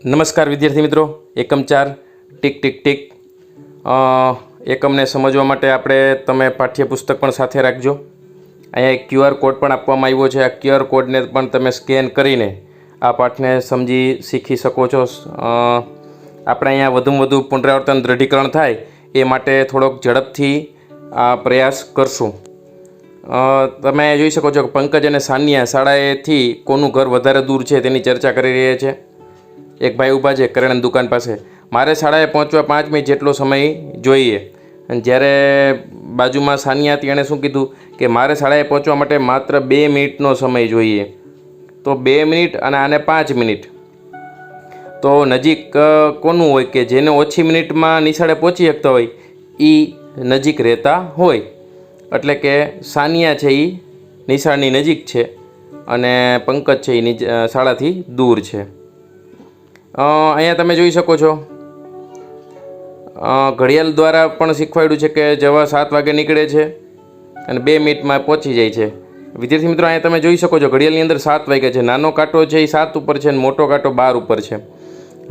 નમસ્કાર વિદ્યાર્થી મિત્રો, એકમ 4 ટીક ટીક ટીક એકમને સમજવા માટે આપણે તમે પાઠ્યપુસ્તક પણ સાથે રાખજો। અહીંયા એક QR કોડ પણ આપવામાં આવ્યો છે। આ QR કોડને પણ તમે સ્કેન કરીને આ પાઠને સમજી શીખી શકો છો। આપણે અહીંયા વધુમાં વધુ પુનરાવર્તન દૃઢીકરણ થાય એ માટે થોડોક ઝડપથી આ પ્રયાસ કરશું। તમે જોઈ શકો છો કે પંકજ અને સાનિયા શાળાએથી કોનું ઘર વધારે દૂર છે તેની ચર્ચા કરી રહ્યા છે। એક ભાઈ ઊભા છે કરિયાણાની દુકાન પાસે, મારે શાળાએ પહોંચવા 5 મિનિટ જેટલો સમય જોઈએ। અને જ્યારે બાજુમાં સાનિયા હતી એણે શું કીધું કે મારે શાળાએ પહોંચવા માટે માત્ર 2 મિનિટનો સમય જોઈએ। તો 2 મિનિટ અને આને 5 મિનિટ, તો નજીક કોનું હોય કે જેને ઓછી મિનિટમાં નિશાળે પહોંચી શકતા હોય એ નજીક રહેતા હોય। એટલે કે સાનિયા છે એ નિશાળની નજીક છે અને પંકજ છે એ શાળાથી દૂર છે। અહીંયા તમે જોઈ શકો છો ઘડિયાળ દ્વારા પણ શીખવાડ્યું છે કે જવા 7 વાગે નીકળે છે અને 2 મિનિટમાં પહોંચી જાય છે। વિદ્યાર્થી મિત્રો, અહીંયા તમે જોઈ શકો છો ઘડિયાળની અંદર 7 વાગ્યા છે। નાનો કાંટો છે એ 7 ઉપર છે અને મોટો કાંટો 12 ઉપર છે।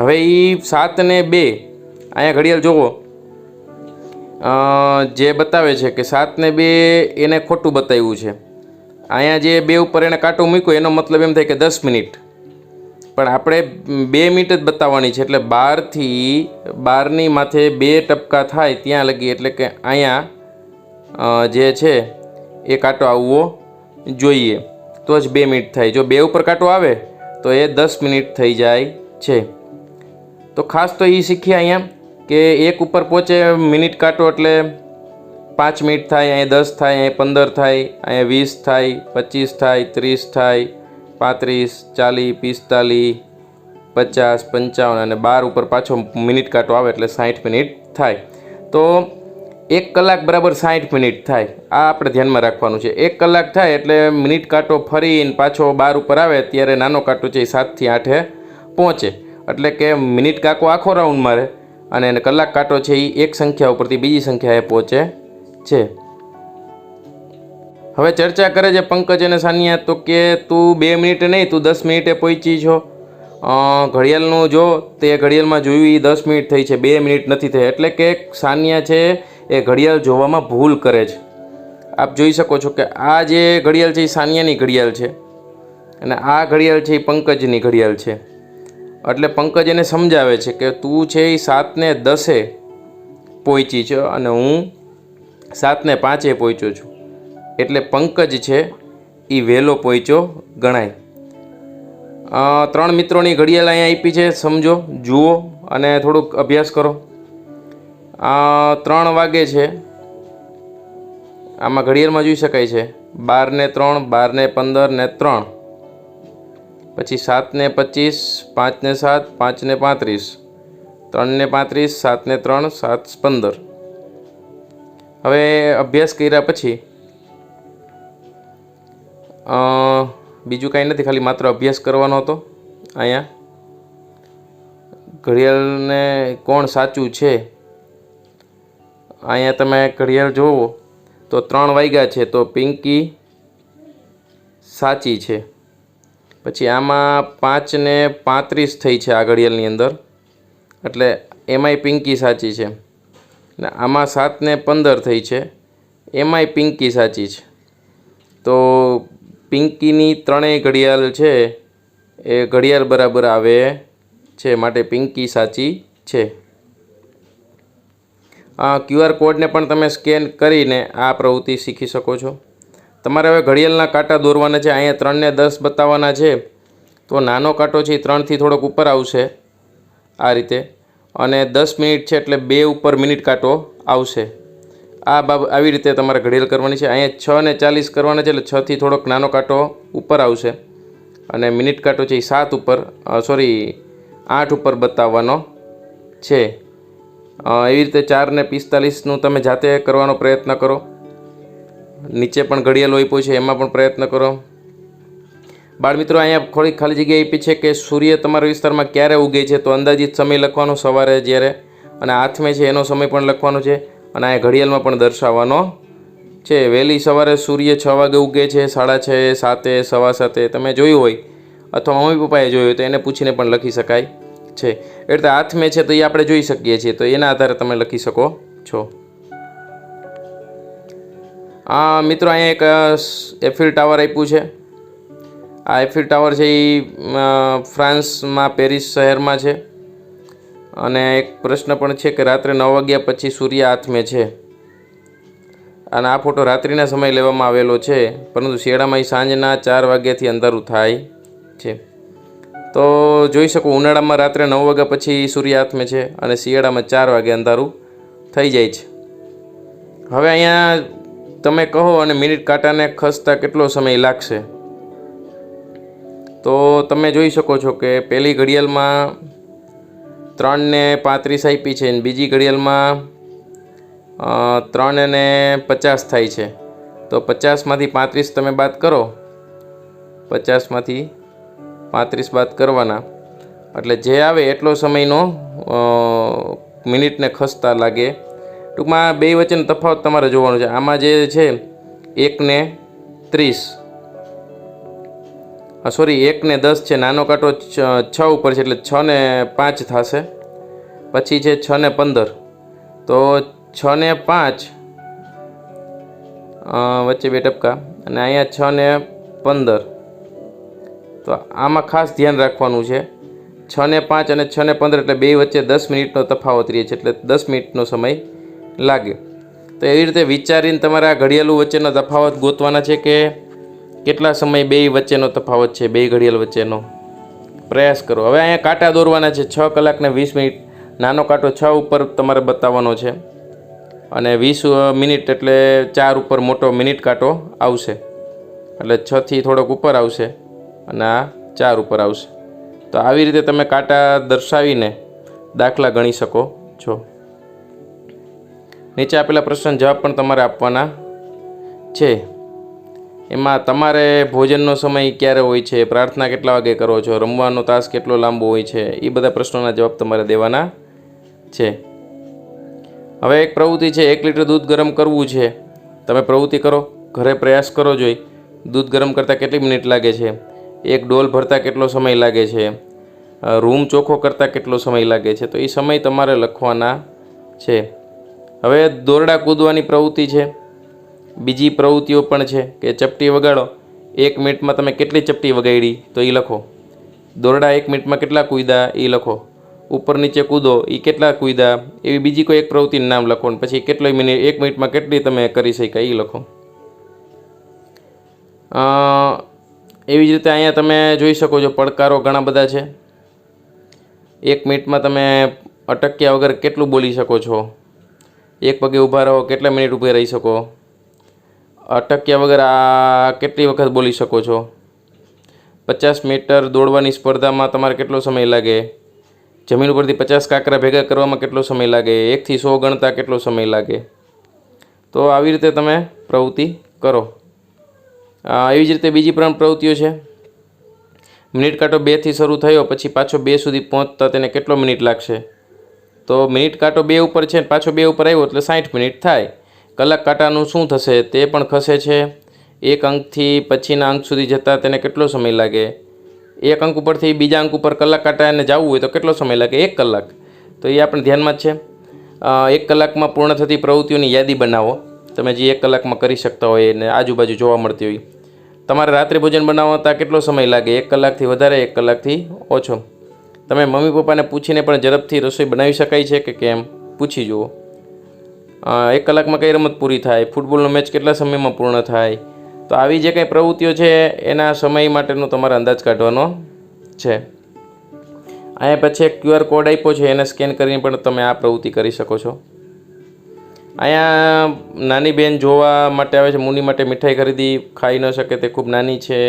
હવે એ 7 ને 2 અહીંયા ઘડિયાળ જુઓ, જે બતાવે છે કે 7 ને 2 એને ખોટું બતાવ્યું છે। અહીંયા જે 2 ઉપર એને કાંટો મૂક્યો એનો મતલબ એમ થાય કે 10 મિનિટ, પણ આપણે 2 મિનિટ જ બતાવવાની છે। એટલે 12 થી 12ની માથે 2 ટપકા થાય ત્યાં લગી, એટલે કે અહીંયા જે છે એ કાંટો આવવો જોઈએ તો જ 2 મિનિટ થાય। જો 2 ઉપર કાંટો આવે તો એ 10 મિનિટ થઈ જાય છે। તો ખાસ તો એ શીખ્યા અહીંયા કે 1 ઉપર પહોંચે મિનિટ કાંટો એટલે 5 મિનિટ થાય, અહીંયા 10 થાય, અહીંયા 15 થાય, અહીંયા 20 થાય, 25 થાય, 30 થાય, 35, 40, 45, 50, 55 અને 12 ઉપર પાછો મિનિટ કાંટો આવે એટલે 60 મિનિટ થાય। તો 1 કલાક બરાબર 60 મિનિટ થાય, આ આપણે ધ્યાનમાં રાખવાનું છે। 1 કલાક થાય એટલે મિનિટ કાંટો ફરીને પાછો 12 ઉપર આવે ત્યારે નાનો કાંટો છે એ 7 થી 8 પહોંચે, એટલે કે મિનિટ કાંકો આખો રાઉન્ડ મારે અને કલાક કાંટો છે એ એક સંખ્યા ઉપરથી બીજી સંખ્યાએ પહોંચે છે। હવે ચર્ચા કરે છે પંકજ અને સાનિયા, તો કે તું 2 મિનિટે નહીં, તું 10 મિનિટે પહોંચી છો। ઘડિયાળનું જો તે ઘડિયાળમાં જોયું એ 10 મિનિટ થઈ છે, 2 મિનિટ નથી થઈ, એટલે કે સાનિયા છે એ ઘડિયાળ જોવામાં ભૂલ કરે છે। આપ જોઈ શકો છો કે આ જે ઘડિયાળ છે એ સાનિયાની ઘડિયાળ છે અને આ ઘડિયાળ છે એ પંકજની ઘડિયાળ છે। એટલે પંકજ એને સમજાવે છે કે તું છે એ 7 ને 10 પહોંચી છે અને હું 7 ને 5 પહોંચ્યો છું, એટલે પંકજ છે એ વહેલો પહોંચ્યો ગણાય। 3 મિત્રોની ઘડિયાળ અહીંયા આપી છે, સમજો, જુઓ અને થોડુંક અભ્યાસ કરો। 3 વાગે છે, આમાં ઘડિયાળમાં જોઈ શકાય છે 12 ને 3, 12 ને 15 ને 3, પછી 7 ને 25, 5 ને 7, 5 ને 35, 3 ને 35, 7 ને 3, 7 15। હવે અભ્યાસ કર્યા પછી બીજું કાંઈ નથી, ખાલી માત્ર અભ્યાસ કરવાનો હતો। અહીંયા ઘડિયાળને કોણ સાચું છે, અહીંયા તમે ઘડિયાળ જોવો તો 3 વાગ્યા છે તો પિંકી સાચી છે। પછી આમાં 5 ને 35 થઈ છે આ ઘડિયાળની અંદર, એટલે એમાંય પિંકી સાચી છે। ને આમાં 7 ને 15 થઈ છે, એમાંય પિંકી સાચી છે। તો પિંકીની 3 ઘડિયાળ છે એ ઘડિયાળ બરાબર આવે છે, માટે પિંકી સાચી છે। QR કોડને પણ તમે સ્કેન કરીને આ પ્રવૃત્તિ શીખી શકો છો। તમારે હવે ઘડિયાળના કાંટા દોરવાના છે। અહીંયા 3 ને 10 બતાવવાના છે, તો નાનો કાંટો છે એ 3થી થોડોક ઉપર આવશે આ રીતે, અને 10 મિનિટ છે એટલે 2 ઉપર મિનિટ કાંટો આવશે। આવી રીતે તમારે ઘડિયાળ કરવાની છે। અહીંયા 6 ને 40 કરવાના છે એટલે 6 થી થોડોક નાનો કાંટો ઉપર આવશે અને મિનિટ કાંટો છે એ 7 ઉપર 8 ઉપર બતાવવાનો છે। એવી રીતે 4 ને 45નું તમે જાતે કરવાનો પ્રયત્ન કરો। નીચે પણ ઘડિયાળ આપ્યો છે એમાં પણ પ્રયત્ન કરો। બાળ મિત્રો, અહીંયા થોડી ખાલી જગ્યા આપી છે કે સૂર્ય તમારા વિસ્તારમાં ક્યારે ઉગે છે, તો અંદાજિત સમય લખવાનો સવારે જ્યારે, અને આથમે છે એનો સમય પણ લખવાનો છે અને અહીંયા ઘડિયાળમાં પણ દર્શાવવાનો છે। વહેલી સવારે સૂર્ય 6 વાગે ઉગે છે, 6:30, 7, 7:15 તમે જોયું હોય અથવા મમ્મી પપ્પાએ જોયું હોય તો એને પૂછીને પણ લખી શકાય છે. એટલે હાથમે છે તો એ આપણે જોઈ શકીએ છીએ, તો એના આધારે તમે લખી શકો છો. મિત્રો અહીંયા એક એફિલ ટાવર આપ્યું છે. આ એફિલ ટાવર છે એ ફ્રાન્સમાં પેરિસ શહેરમાં છે. અને એક પ્રશ્ન પણ છે કે રાત્રે 9 વાગ્યા પછી સૂર્ય હાથમે છે. અને આ ફોટો રાત્રિના સમયે લેવામાં આવેલો છે, પરંતુ શિયાળામાં સાંજના 4 વાગ્યાથી અંધારું થાય છે. તો જોઈ શકો ઉનાળામાં રાત્રે 9 વાગ્યા પછી સૂર્ય હાથમે છે અને શિયાળામાં 4 વાગે અંધારું થઈ જાય છે. હવે અહીંયા તમે કહો અને મિનિટ કાંટાને ખસતા કેટલો સમય લાગશે. તો તમે જોઈ શકો છો કે પહેલી ઘડિયાળમાં 3:35 આપી છે અને બીજી ઘડિયાળમાં 3:50 થાય છે. તો 50માંથી 35 તમે બાદ કરો, 50માંથી 35 બાદ કરવાના એટલે જે આવે એટલો સમયનો મિનિટને ખસતા લાગે. ટૂંકમાં બે વચ્ચેનો તફાવત તમારે જોવાનો છે. આમાં જે છે 1:30 સોરી 1:10 છે, નાનો કાંટો 6 ઉપર છે એટલે 6:05 થશે. પછી છે 6:15, તો 6:05 વચ્ચે 2 ટપકા અને અહીંયા 6:15. તો આમાં ખાસ ધ્યાન રાખવાનું છે, 6:05 અને 6:15 એટલે બે વચ્ચે 10 મિનિટનો તફાવત રહે છે, એટલે 10 મિનિટનો સમય લાગે. તો એવી રીતે વિચારીને તમારે આ ઘડિયાળો વચ્ચેનો તફાવત ગોતવાના છે કે કેટલા સમય બે વચ્ચેનો તફાવત છે, બે ઘડિયાળ વચ્ચેનો. પ્રયાસ કરો. હવે અહીંયા કાંટા દોરવાના છે. 6 કલાક ને 20 મિનિટ, નાનો કાંટો 6 ઉપર તમારે બતાવવાનો છે અને 20 મિનિટ એટલે 4 ઉપર મોટો મિનિટ કાંટો આવશે, એટલે 6થી થોડોક ઉપર આવશે અને આ 4 ઉપર આવશે. તો આવી રીતે તમે કાંટા દર્શાવીને દાખલા ગણી શકો છો. નીચે આપેલા પ્રશ્ન જવાબ પણ તમારે આપવાના છે. એમાં તમારે ભોજનનો સમય ક્યારે હોય છે, પ્રાર્થના કેટલા વાગે કરો છો, રમવાનો તાસ કેટલો લાંબો હોય છે, એ બધા પ્રશ્નોના જવાબ તમારે દેવાના છે. હવે એક પ્રવૃત્તિ છે, 1 લીટર દૂધ ગરમ કરવું છે. તમે પ્રવૃત્તિ કરો, ઘરે પ્રયાસ કરો. જોઈ દૂધ ગરમ કરતાં કેટલી મિનિટ લાગે છે, એક ડોલ ભરતા કેટલો સમય લાગે છે, રૂમ ચોખ્ખો કરતાં કેટલો સમય લાગે છે. તો એ સમય તમારે લખવાના છે. હવે દોરડા કૂદવાની પ્રવૃત્તિ છે. બીજી પ્રવૃત્તિઓ પણ છે કે ચપટી વગાડો, 1 મિનિટમાં તમે કેટલી ચપટી વગાડી તો એ લખો. દોરડા 1 મિનિટમાં કેટલા કૂદ્યા એ લખો. ઉપર નીચે કૂદો એ કેટલા કૂદ્યા, એવી બીજી કોઈ એક પ્રવૃત્તિનું નામ લખો અને પછી કેટલી મિનિટ 1 મિનિટમાં કેટલી તમે કરી શક્યા એ લખો. એવી જ રીતે અહીંયા તમે જોઈ શકો છો પડકારો ઘણા બધા છે. 1 મિનિટમાં તમે અટક્યા વગર કેટલું બોલી શકો છો, એક પગે ઊભા રહો કેટલા મિનિટ ઊભા રહી શકો, અટક્યા વગર આ કેટલી વખત બોલી શકો છો, 50 મીટર દોડવાની સ્પર્ધામાં તમારે કેટલો સમય લાગે, જમીન ઉપરથી 50 કાંકરા ભેગા કરવામાં કેટલો સમય લાગે, 1થી 100 ગણતા કેટલો સમય લાગે. તો આવી રીતે તમે પ્રવૃત્તિ કરો. એવી જ રીતે બીજી પણ પ્રવૃત્તિઓ છે. મિનિટ કાંટો 2થી શરૂ થયો પછી પાછો 2 સુધી પહોંચતા તેને કેટલો મિનિટ લાગશે. તો મિનિટ કાંટો 2 ઉપર છે ને પાછો 2 ઉપર આવ્યો એટલે 60 મિનિટ થાય. કલાક કાંટાનું શું થશે તે પણ ખસે છે. 1 અંકથી પછીના અંક સુધી જતાં તેને કેટલો સમય લાગે. 1 અંક ઉપરથી બીજા અંક ઉપર કલાક કાંટાને જવું હોય તો કેટલો સમય લાગે, 1 કલાક. તો એ આપણે ધ્યાનમાં જ છે. 1 કલાકમાં પૂર્ણ થતી પ્રવૃત્તિઓની યાદી બનાવો. તમે જે 1 કલાકમાં કરી શકતા હોય અને આજુબાજુ જોવા મળતી હોય. તમારે રાત્રે ભોજન બનાવતા કેટલો સમય લાગે, 1 કલાકથી વધારે, 1 કલાકથી ઓછો. તમે મમ્મી પપ્પાને પૂછીને પણ ઝડપથી રસોઈ બનાવી શકાય છે કે કેમ પૂછી જુઓ. 1 કલાકમાં કઈ રમત પૂરી થાય, ફૂટબોલનો મેચ કેટલા સમયમાં પૂર્ણ થાય. તો આવી જે કંઈ પ્રવૃત્તિઓ છે એના સમય માટેનો તમારે અંદાજ કાઢવાનો છે. અહીંયા પછી એક QR કોડ આપ્યો છે, એને સ્કેન કરીને પણ તમે આ પ્રવૃત્તિ કરી શકો છો. અહીંયા નાની બહેન જોવા માટે આવે છે. મુનિ માટે મીઠાઈ ખરીદી, ખાઈ ન શકે, તે ખૂબ નાની છે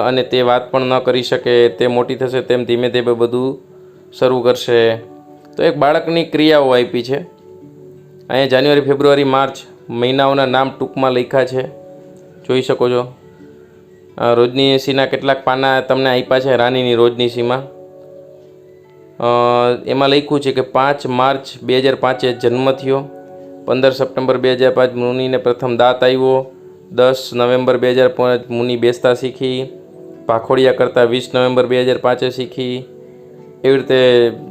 અને તે વાત પણ ન કરી શકે. તે મોટી થશે તેમ ધીમે ધીમે બધું શરૂ કરશે. તો એક બાળકની ક્રિયાઓ આપી છે. અહીંયા જાન્યુઆરી, ફેબ્રુઆરી, માર્ચ મહિનાઓના નામ ટૂંકમાં લખ્યા છે, જોઈ શકો છો. રોજનીસીના કેટલાક પાના તમને આપ્યા છે. રાનીની રોજનીસીમાં એમાં લખ્યું છે કે 5 માર્ચ 2005 જન્મ થયો, 15 સપ્ટેમ્બર 2005 મુનિને પ્રથમ દાંત આવ્યો, 10 નવેમ્બર 2005 મુનિ બેસતા શીખી, ભાખોડિયા કરતાં 20 નવેમ્બર 2005 શીખી, એવી રીતે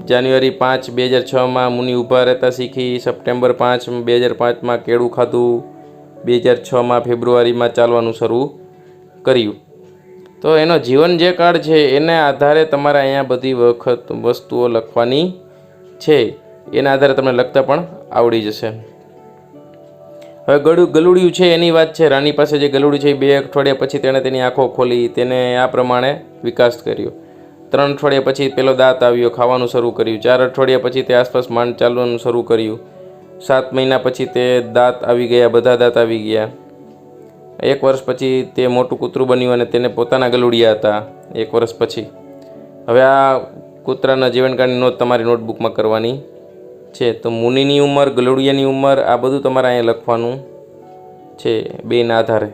જાન્યુઆરી 5, 2006માં મુનિ ઊભા રહેતા શીખી, સપ્ટેમ્બર 5, 2005માં કેળું ખાધું, 2006માં ફેબ્રુઆરીમાં ચાલવાનું શરૂ કર્યું. તો એનો જીવન જે કાળ છે એને આધારે તમારે અહીંયા બધી વખત વસ્તુઓ લખવાની છે. એના આધારે તમને લખતા પણ આવડી જશે. હવે ગલુડિયું છે એની વાત છે. રાણી પાસે જે ગલુડિયું છે એ 2 અઠવાડિયા પછી તેણે તેની આંખો ખોલી, તેને આ પ્રમાણે વિકાસ કર્યો. 3 અઠવાડિયા પછી પેલો દાંત આવ્યો, ખાવાનું શરૂ કર્યું. 4 અઠવાડિયા પછી તે આસપાસ માંડ ચાલવાનું શરૂ કર્યું. 7 મહિના પછી તે દાંત આવી ગયા, બધા દાંત આવી ગયા. 1 વર્ષ પછી તે મોટું કૂતરું બન્યું અને તેને પોતાના ગલુડિયા હતા 1 વર્ષ પછી. હવે આ કૂતરાના જીવનકાળની નોંધ તમારી નોટબુકમાં કરવાની છે. તો મુનિની ઉંમર, ગલુડિયાની ઉંમર, આ બધું તમારે અહીંયા લખવાનું છે બેના આધારે.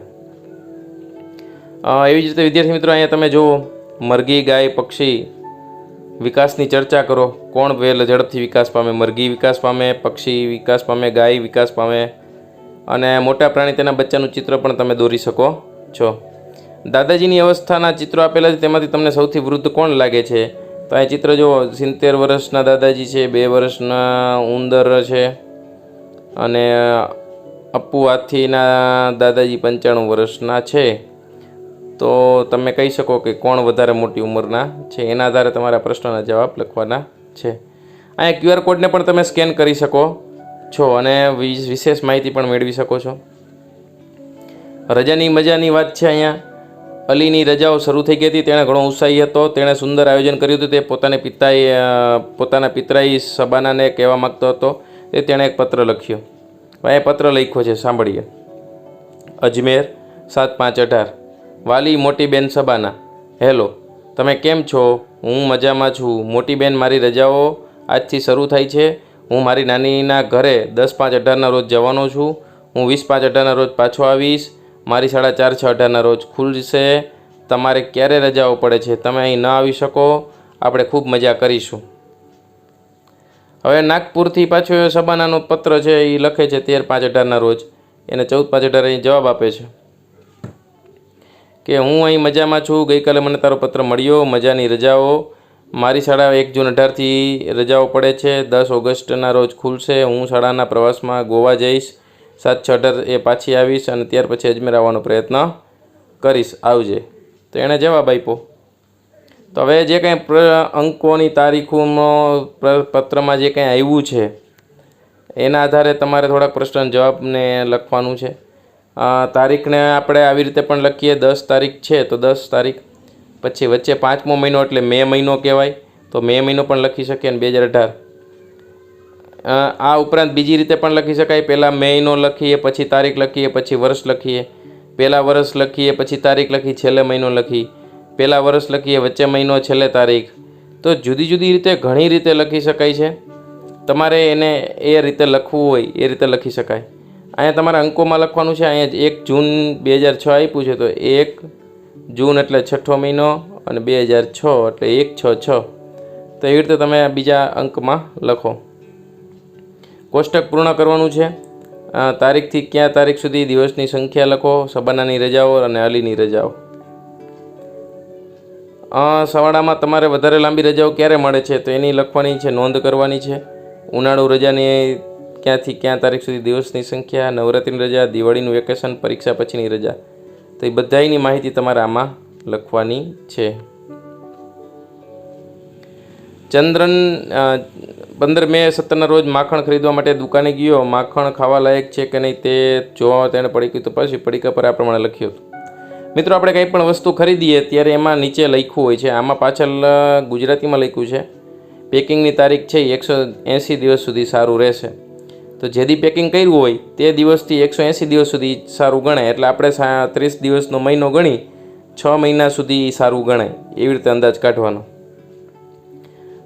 એવી જ રીતે વિદ્યાર્થી મિત્રો અહીંયા તમે જુઓ, મરઘી, ગાય, પક્ષી વિકાસની ચર્ચા કરો. કોણ વહેલા ઝડપથી વિકાસ પામે? મરઘી વિકાસ પામે, પક્ષી વિકાસ પામે, ગાય વિકાસ પામે, અને મોટા પ્રાણી તેના બચ્ચાનું ચિત્ર પણ તમે દોરી શકો છો. દાદાજીની અવસ્થાના ચિત્રો આપેલા છે, તેમાંથી તમને સૌથી વૃદ્ધ કોણ લાગે છે? તો આ ચિત્ર જુઓ, 70 વર્ષના દાદાજી છે, 2 વર્ષના ઉંદર છે, અને અપ્પુ હાથીના દાદાજી 95 વર્ષના છે. તો તમે કહી શકો કે કોણ વધારે મોટી ઉંમરના છે. એના આધારે તમારા પ્રશ્નના જવાબ લખવાના છે. અહીંયા QR કોડને પણ તમે સ્કેન કરી શકો છો અને વિશેષ માહિતી પણ મેળવી શકો છો. રજાની મજાની વાત છે. અહીંયા અલીની રજાઓ શરૂ થઈ ગઈ હતી. તેણે ઘણો ઉત્સાહી હતો. તેણે સુંદર આયોજન કર્યું હતું. તે પોતાના પિતરાઈ શબાનાને કહેવા માગતો હતો. તેણે એક પત્ર લખ્યો. એ પત્ર લખ્યો છે, સાંભળીએ. અજમેર, 7/5/18. વાલી મોટી બેન શબાના, હેલો, તમે કેમ છો? હું મજામાં છું. મોટી બેન, મારી રજાઓ આજથી શરૂ થાય છે. હું મારી નાનીના ઘરે 10/5/18ના રોજ જવાનો છું. હું 20/5/18ના રોજ પાછો આવીશ. મારી શાળા 4/6/18ના રોજ ખુલશે. તમારે ક્યારે રજાઓ પડે છે? તમે અહીં ન આવી શકો? આપણે ખૂબ મજા કરીશું. હવે નાગપુરથી પાછો શબાનાનો પત્ર છે, એ લખે છે 13/5/18ના રોજ. એને 14/5/18 અહીં જવાબ આપે છે કે હું અહીં મજામાં છું. ગઈકાલે મને તારો પત્ર મળ્યો. મજાની રજાઓ. મારી શાળા 1 જૂન 18થી રજાઓ પડે છે. 10 ઓગસ્ટના રોજ ખુલશે. હું શાળાના પ્રવાસમાં ગોવા જઈશ. 7/6/18 એ પાછી આવીશ અને ત્યાર પછી અજમેર આવવાનો પ્રયત્ન કરીશ. આવજે. તો એણે જવાબ આપ્યો. તો હવે જે કંઈ અંકોની તારીખોનો પત્રમાં જે કંઈ આવ્યું છે એના આધારે તમારે થોડાક પ્રશ્ન જવાબને લખવાનું છે. તારીખને આપણે આવી રીતે પણ લખીએ. 10 તારીખ છે તો 10 તારીખ, પછી વચ્ચે 5મો મહિનો એટલે મે મહિનો કહેવાય, તો મે મહિનો પણ લખી શકીએ ને 2018. આ ઉપરાંત બીજી રીતે પણ લખી શકાય. પહેલાં મહિનો લખીએ, પછી તારીખ લખીએ, પછી વર્ષ લખીએ. પહેલાં વર્ષ લખીએ, પછી તારીખ લખી, છેલ્લે મહિનો લખી. પહેલાં વર્ષ લખીએ, વચ્ચે મહિનો, છેલ્લે તારીખ. તો જુદી જુદી રીતે ઘણી રીતે લખી શકાય છે. તમારે એને એ રીતે લખવું હોય એ રીતે લખી શકાય. અહીંયા તમારે અંકોમાં લખવાનું છે. અહીંયા 1 જૂન 2006 આપ્યું છે, તો 1 જૂન એટલે 6ઠો મહિનો અને 2006 એટલે 1/6/6. તો એવી રીતે તમે બીજા અંકમાં લખો. કોષ્ટક પૂર્ણ કરવાનું છે. તારીખથી ક્યાં તારીખ સુધી દિવસની સંખ્યા લખો. શબાનાની રજાઓ અને અલીની રજાઓ. સવાડામાં તમારે વધારે લાંબી રજાઓ ક્યારે મળે છે તો એની લખવાની છે, નોંધ કરવાની છે. ઉનાળુ રજાની ક્યાંથી ક્યાં તારીખ સુધી દિવસની સંખ્યા, નવરાત્રિની રજા, દિવાળીનું વેકેશન, પરીક્ષા પછીની રજા. તો એ બધાની માહિતી તમારે આમાં લખવાની છે. ચંદ્રન 15 મે 17ના રોજ માખણ ખરીદવા માટે દુકાને ગયો. માખણ ખાવા લાયક છે કે નહીં તે જોવા તેણે પડીકું તપાસી. પડીકા પર આ પ્રમાણે લખ્યું હતું. મિત્રો, આપણે કંઈ પણ વસ્તુ ખરીદીએ ત્યારે એમાં નીચે લખ્યું હોય છે. આમાં પાછળ ગુજરાતીમાં લખ્યું છે પેકિંગની તારીખ છે 180 દિવસ સુધી સારું રહેશે. તો જેથી પેકિંગ કર્યું હોય તે દિવસથી 180 દિવસ સુધી સારું ગણાય. એટલે આપણે 30 દિવસનો મહિનો ગણી 6 મહિના સુધી સારું ગણાય. એવી રીતે અંદાજ કાઢવાનો.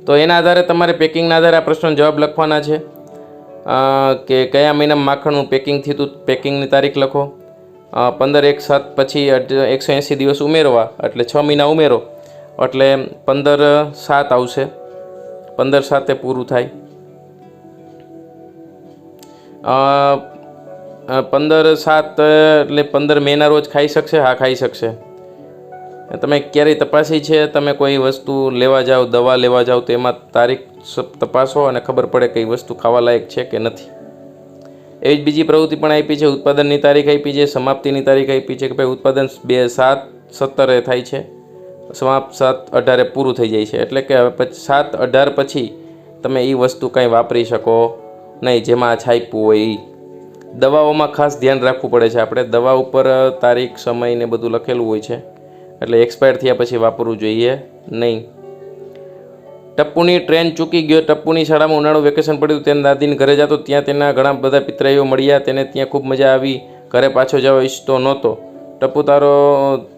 તો એના આધારે તમારે પેકિંગના આધારે આ પ્રશ્નનો જવાબ લખવાના છે કે કયા મહિનામાં માખણનું પેકિંગ થયું હતું. પેકિંગની તારીખ લખો. 15/1/7 પછી 180 દિવસ ઉમેરવા એટલે 6 મહિના ઉમેરો એટલે 15/7 આવશે. 15/7 પૂરું થાય. 15/7 એટલે 15 મેના રોજ ખાઈ શકશે? હા, ખાઈ શકશે. તમે ક્યારેય તપાસી છે? તમે કોઈ વસ્તુ લેવા જાઓ, દવા લેવા જાઓ તો એમાં તારીખ તપાસો અને ખબર પડે કઈ વસ્તુ ખાવા લાયક છે કે નથી. એવી જ બીજી પ્રવૃત્તિ પણ આપી છે. ઉત્પાદનની તારીખ આપી છે, સમાપ્તિની તારીખ આપી છે કે ભાઈ ઉત્પાદન 7/17 થાય છે, સમાપ્ત 7/18 પૂરું થઈ જાય છે. એટલે કે હવે 7/18 પછી તમે એ વસ્તુ કંઈ વાપરી શકો નહીં, જેમાં આ છાપ્યું હોય એ. દવાઓમાં ખાસ ધ્યાન રાખવું પડે છે. આપણે દવા ઉપર તારીખ, સમય ને બધું લખેલું હોય છે, એટલે એક્સપાયર થયા પછી વાપરવું જોઈએ નહીં. ટપ્પુની ટ્રેન ચૂકી ગયો. ટપ્પુની શાળામાં ઉનાળુ વેકેશન પડ્યું. તેને દાદીને ઘરે જતો. ત્યાં તેના ઘણા બધા પિતરાઈઓ મળ્યા. તેને ત્યાં ખૂબ મજા આવી. ઘરે પાછો જવા ઈચ્છતો નહોતો. ટપ્પુ, તારો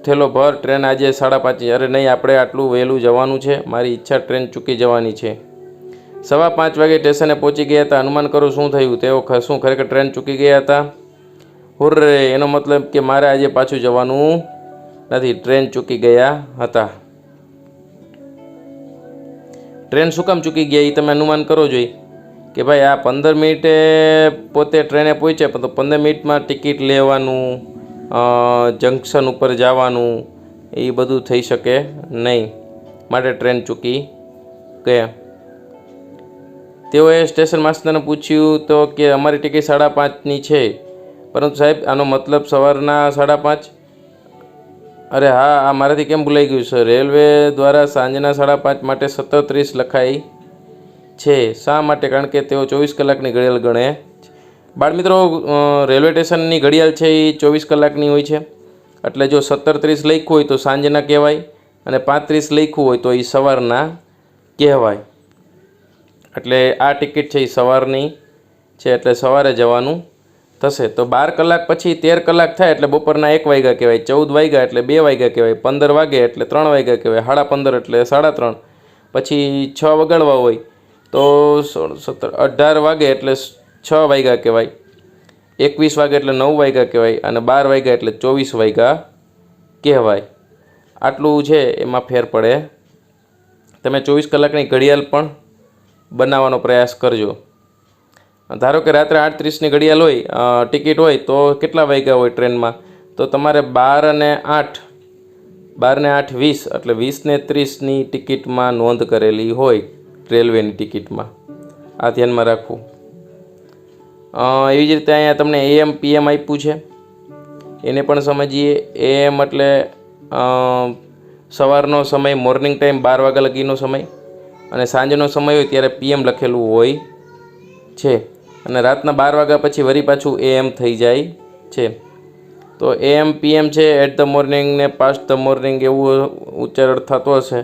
થેલો ભર, ટ્રેન આજે 5:30. અરે નહીં, આપણે આટલું વહેલું જવાનું છે. મારી ઈચ્છા ટ્રેન ચૂકી જવાની છે. 5:15 વાગે સ્ટેશને પહોંચી ગયા હતા. અનુમાન કરો શું થયું? તેઓ શું ખરેખર ટ્રેન ચૂકી ગયા હતા? હુર્રે! એનો મતલબ કે મારે આજે પાછું જવાનું નથી. ટ્રેન ચૂકી ગયા હતા. ટ્રેન શું કામ ચૂકી ગયા એ તમે અનુમાન કરો જોઈએ કે ભાઈ આ 15 મિનિટે પોતે ટ્રેને પહોંચ્યા, તો 15 મિનિટમાં ટિકિટ લેવાનું, જંકશન ઉપર જવાનું, એ બધું થઈ શકે નહીં, માટે ટ્રેન ચૂકી ગયા. તેઓએ સ્ટેશન માસ્ટરને પૂછ્યું તો કે અમારી ટિકિટ 5:30ની છે, પરંતુ સાહેબ આનો મતલબ સવારના 5:30. અરે હા, આ મારાથી કેમ ભૂલાઈ ગયું છે. રેલવે દ્વારા સાંજના 5:30 માટે 17:30 લખાઈ છે. શા માટે? કારણ કે તેઓ 24 કલાકની ઘડિયાળ ગણે. બાળમિત્રો, રેલવે સ્ટેશનની ઘડિયાળ છે એ 24 કલાકની હોય છે. એટલે જો 17:30 લખ્યું હોય તો સાંજના કહેવાય, અને 35 લખ્યું હોય તો એ સવારના કહેવાય. એટલે આ ટિકિટ છે એ સવારની છે, એટલે સવારે જવાનું થશે. તો 12 કલાક પછી 13 કલાક થાય એટલે બપોરના 1 વાગ્યા કહેવાય, 14 વાગ્યા એટલે 2 વાગ્યા કહેવાય, 15 વાગે એટલે 3 વાગ્યા કહેવાય, 15:30 એટલે 3:30, પછી 6 વગાડવા હોય તો 17, 18 વાગે એટલે 6 વાગ્યા કહેવાય, 21 વાગે એટલે 9 વાગ્યા કહેવાય, અને 12 વાગ્યા એટલે 24 વાગ્યા કહેવાય. આટલું છે એમાં ફેર પડે. તમે 24 કલાકની ઘડિયાળ પણ બનાવવાનો પ્રયાસ કરજો. ધારો કે રાત્રે 8:30ની ઘડિયાળ હોય, ટિકિટ હોય, તો કેટલા વાગ્યા હોય ટ્રેનમાં? તો તમારે 12 અને 8, 12 ને 8 20, એટલે 20 ને 30ની ટિકિટમાં નોંધ કરેલી હોય રેલવેની ટિકિટમાં. આ ધ્યાનમાં રાખવું. એવી જ રીતે અહીંયા તમને AM PM આપ્યું છે, એને પણ સમજીએ. AM એટલે સવારનો સમય, મોર્નિંગ ટાઈમ 12 વાગ્યા લગીનો સમય, અને સાંજનો સમય હોય ત્યારે PM લખેલું હોય છે, અને રાતના 12 વાગ્યા પછી વળી પાછું AM થઈ જાય છે. તો AM PM છે, એટ ધ મોર્નિંગ ને પાસ્ટ ધ મોર્નિંગ એવું ઉચ્ચારણ થતો હશે.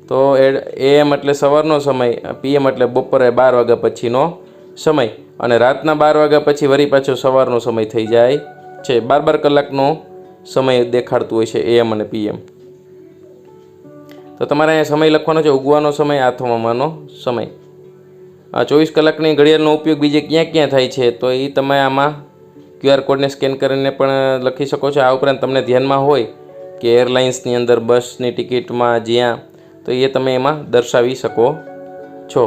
તો AM એટલે સવારનો સમય, PM એટલે બપોરે 12 વાગ્યા પછીનો સમય, અને રાતના 12 વાગ્યા પછી વળી પાછો સવારનો સમય થઈ જાય છે. 12 કલાકનો સમય દેખાડતું હોય છે AM અને PM. તો તમારે અહીંયા સમય લખવાનો છે, ઉગવાનો સમય, આથમવાનો સમય. 24 કલાકની ઘડિયાળનો ઉપયોગ બીજે ક્યાં ક્યાં થાય છે? તો એ તમે આમાં QR કોડને સ્કેન કરીને પણ લખી શકો છો. આ ઉપરાંત તમને ધ્યાનમાં હોય કે એરલાઇન્સની અંદર, બસની ટિકિટમાં જ્યાં, તો એ તમે એમાં દર્શાવી શકો છો.